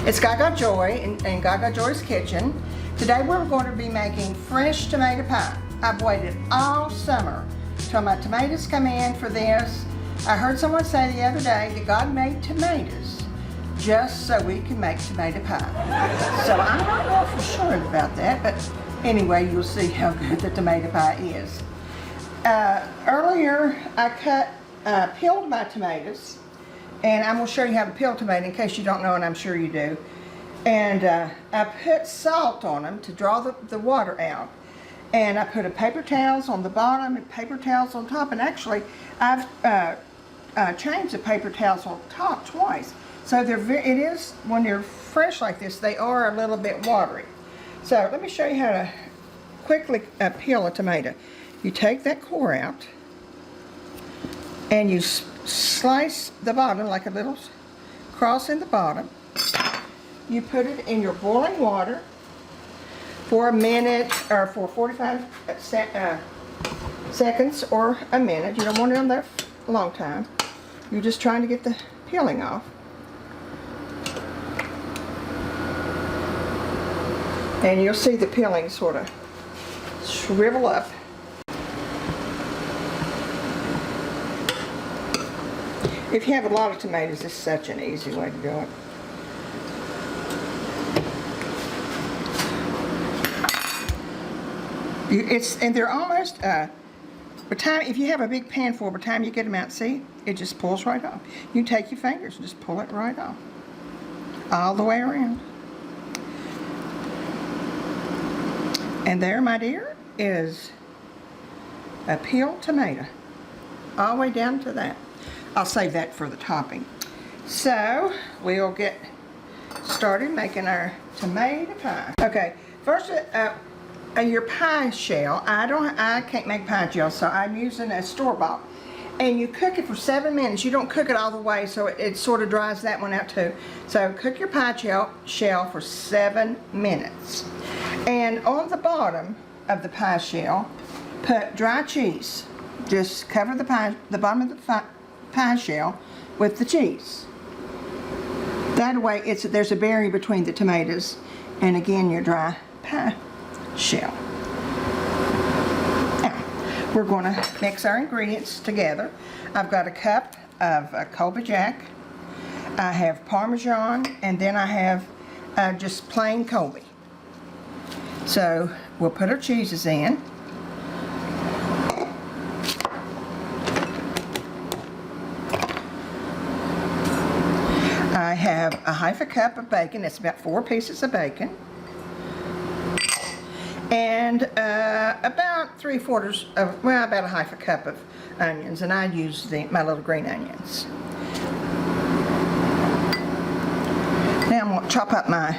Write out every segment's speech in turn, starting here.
It's Gagajoy in Gagajoy's kitchen. Today we're going to be making fresh tomato pie. I've waited all summer till my tomatoes come in for this. I heard someone say the other day that God made tomatoes just so we can make tomato pie. So I'm not real for sure about that, but anyway, you'll see how good the tomato pie is. Earlier I peeled my tomatoes, and I'm going to show you how to peel a tomato in case you don't know, and I'm sure you do. And I put salt on them to draw the water out. And I put a paper towels on the bottom and paper towels on top. And actually, I've changed the paper towels on top twice. So it is, when they're fresh like this, they are a little bit watery. So let me show you how to quickly peel a tomato. You take that core out, and you slice the bottom like a little cross in the bottom. You put it in your boiling water for a minute or for 45 seconds or a minute. You don't want it on there for a long time. You're just trying to get the peeling off. And you'll see the peeling sort of shrivel up. If you have a lot of tomatoes, it's such an easy way to do it. And they're almost, if you have a big pan full, by the time you get them out, see, it just pulls right off. You take your fingers and just pull it right off, all the way around. And there, my dear, is a peeled tomato, all the way down to that. I'll save that for the topping. So we'll get started making our tomato pie. Okay, first your pie shell. I can't make pie shell, so I'm using a store-bought. And you cook it for 7 minutes. You don't cook it all the way, so it sort of dries that one out too. So cook your pie shell for 7 minutes. And on the bottom of the pie shell, put dry cheese. Just cover the bottom of the pie shell with the cheese. That way there's a barrier between the tomatoes and again your dry pie shell. Now we're going to mix our ingredients together. I've got a cup of Colby Jack. I have Parmesan, and then I have just plain Colby. So we'll put our cheeses in. I have a half a cup of bacon. It's about 4 pieces of bacon. And about 3/4 of, well, about a half a cup of onions. And I use my little green onions. Now I'm going to chop up my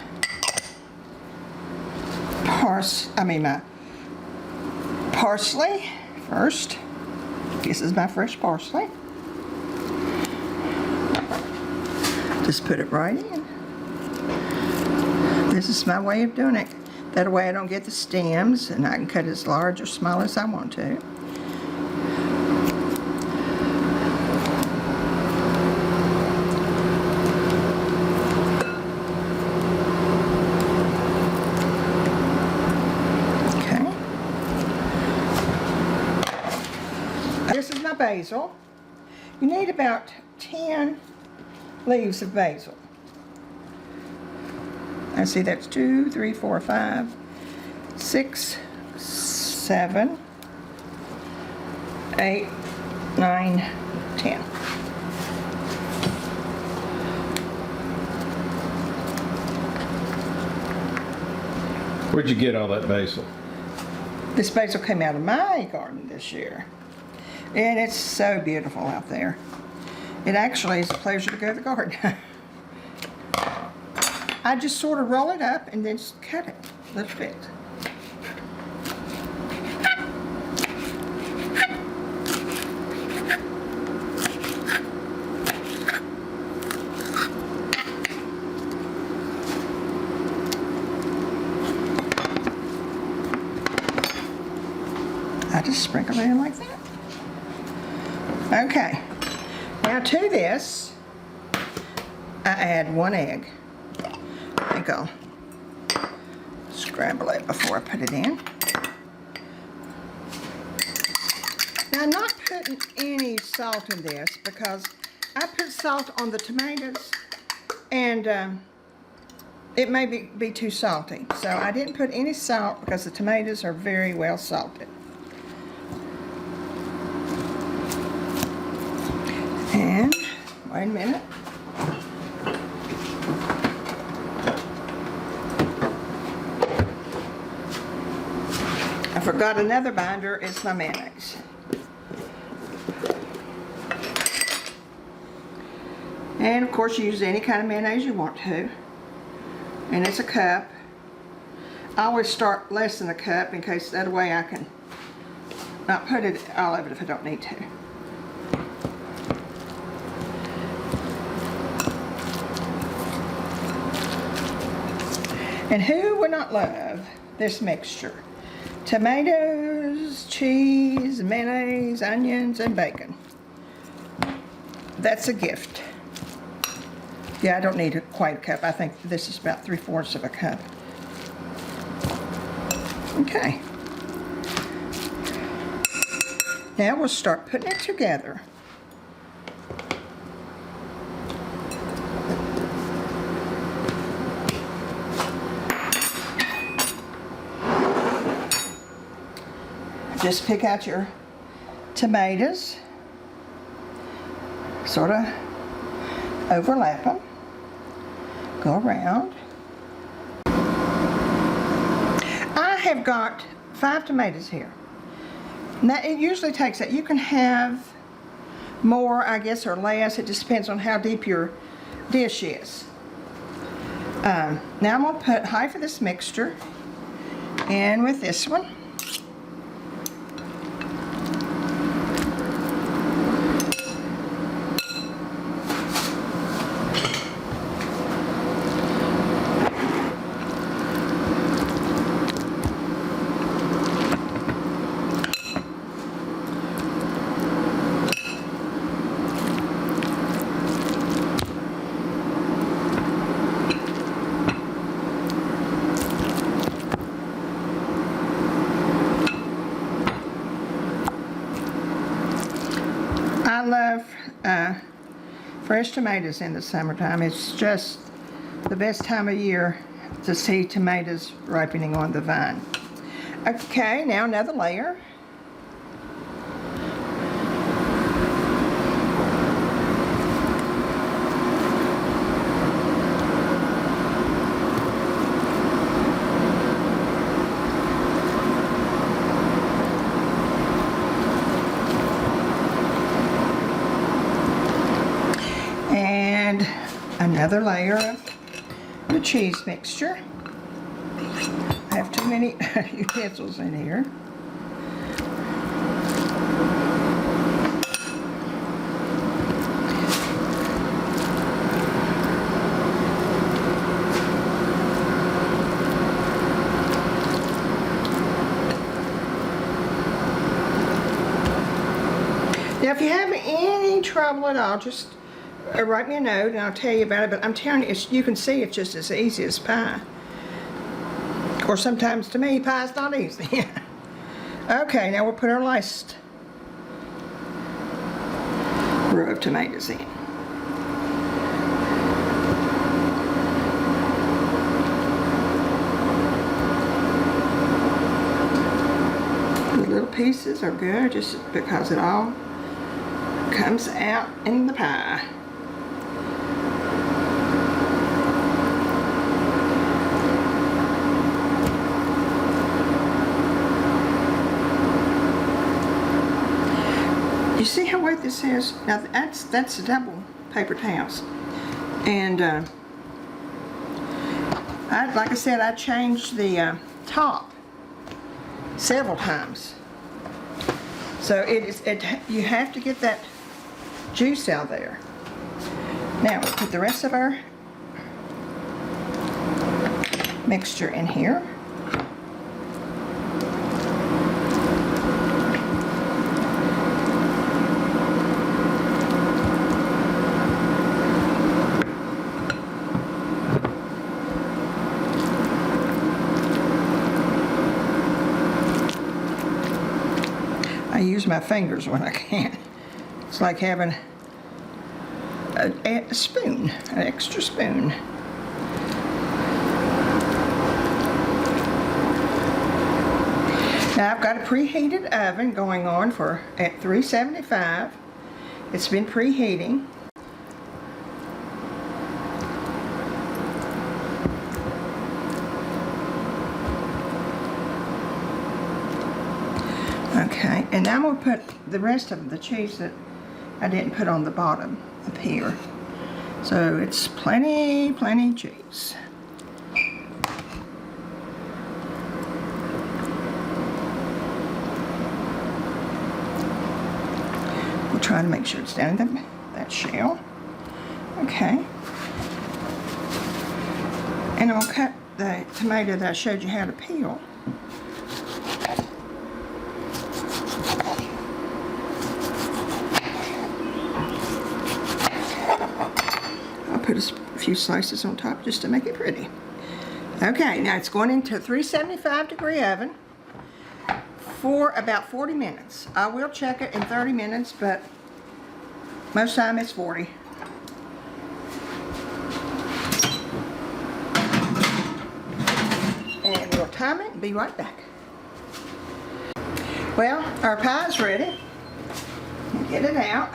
parsley first. This is my fresh parsley. Just put it right in. This is my way of doing it. That way I don't get the stems, and I can cut as large or small as I want to. Okay. This is my basil. You need about 10 leaves of basil. I see that's 2, 3, 4, 5, 6, 7, 8, 9, 10. Where'd you get all that basil? This basil came out of my garden this year. And it's so beautiful out there. It actually is a pleasure to go to the garden. I just sort of roll it up and then just cut it a little bit. I just sprinkle it in like that. Okay. Now to this, I add 1 egg. think I'll scramble it before I put it in. Now, I'm not putting any salt in this because I put salt on the tomatoes and it may be too salty. So I didn't put any salt because the tomatoes are very well salted. And wait a minute. I forgot another binder is my mayonnaise. And of course, use any kind of mayonnaise you want to. And it's a cup. I always start less than a cup in case that way I can not put it all of it if I don't need to. And who would not love this mixture? Tomatoes, cheese, mayonnaise, onions, and bacon. That's a gift. Yeah, I don't need quite a cup. I think this is about 3/4 of a cup. Okay. Now we'll start putting it together. Just pick out your tomatoes, sort of overlap them, go around. I have got 5 tomatoes here. Now it usually takes that. You can have more, I guess, or less. It just depends on how deep your dish is. Now I'm going to put half of this mixture in with this one. I love fresh tomatoes in the summertime. It's just the best time of year to see tomatoes ripening on the vine. Okay, now another layer. And another layer of the cheese mixture. I have too many utensils in here. Now, if you have any trouble at all, just write me a note and I'll tell you about it. But I'm telling you, you can see it's just as easy as pie. Or sometimes to me, pie's not easy. Okay, now we'll put our last row of tomatoes in. The little pieces are good just because it all comes out in the pie. You see how wet this is? Now that's double paper towels. And like I said, I changed the top several times. So you have to get that juice out there. Now we'll put the rest of our mixture in here. use my fingers when I can. It's like having a spoon, an extra spoon. Now I've got a preheated oven going on at 375. It's been preheating. Okay, and now I'm going to put the rest of the cheese that I didn't put on the bottom up here. So it's plenty cheese. We'll try to make sure it's down in that shell. Okay. And I'll cut the tomato that I showed you how to peel. I'll put a few slices on top just to make it pretty. Okay, now it's going into a 375-degree oven for about 40 minutes. I will check it in 30 minutes, but most time it's 40. And we'll time it and be right back. Well, our pie's ready. Get it out.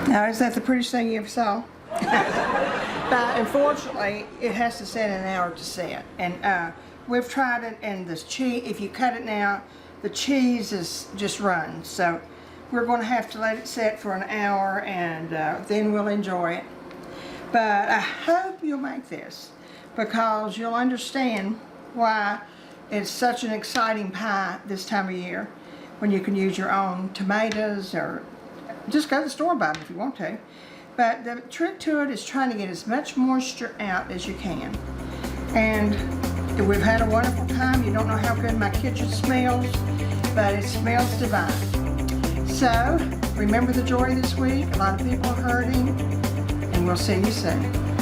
Now, is that the prettiest thing you ever saw? But unfortunately, it has to set an hour to set. And we've tried it, and the cheese, if you cut it now, the cheese is just runs. So we're going to have to let it set for an hour, and then we'll enjoy it. But I hope you'll make this, because you'll understand why it's such an exciting pie this time of year, when you can use your own tomatoes, or just go to the store and buy them if you want to. But the trick to it is trying to get as much moisture out as you can. And we've had a wonderful time. You don't know how good my kitchen smells, but it smells divine. So remember the joy this week. A lot of people are hurting, and we'll see you soon.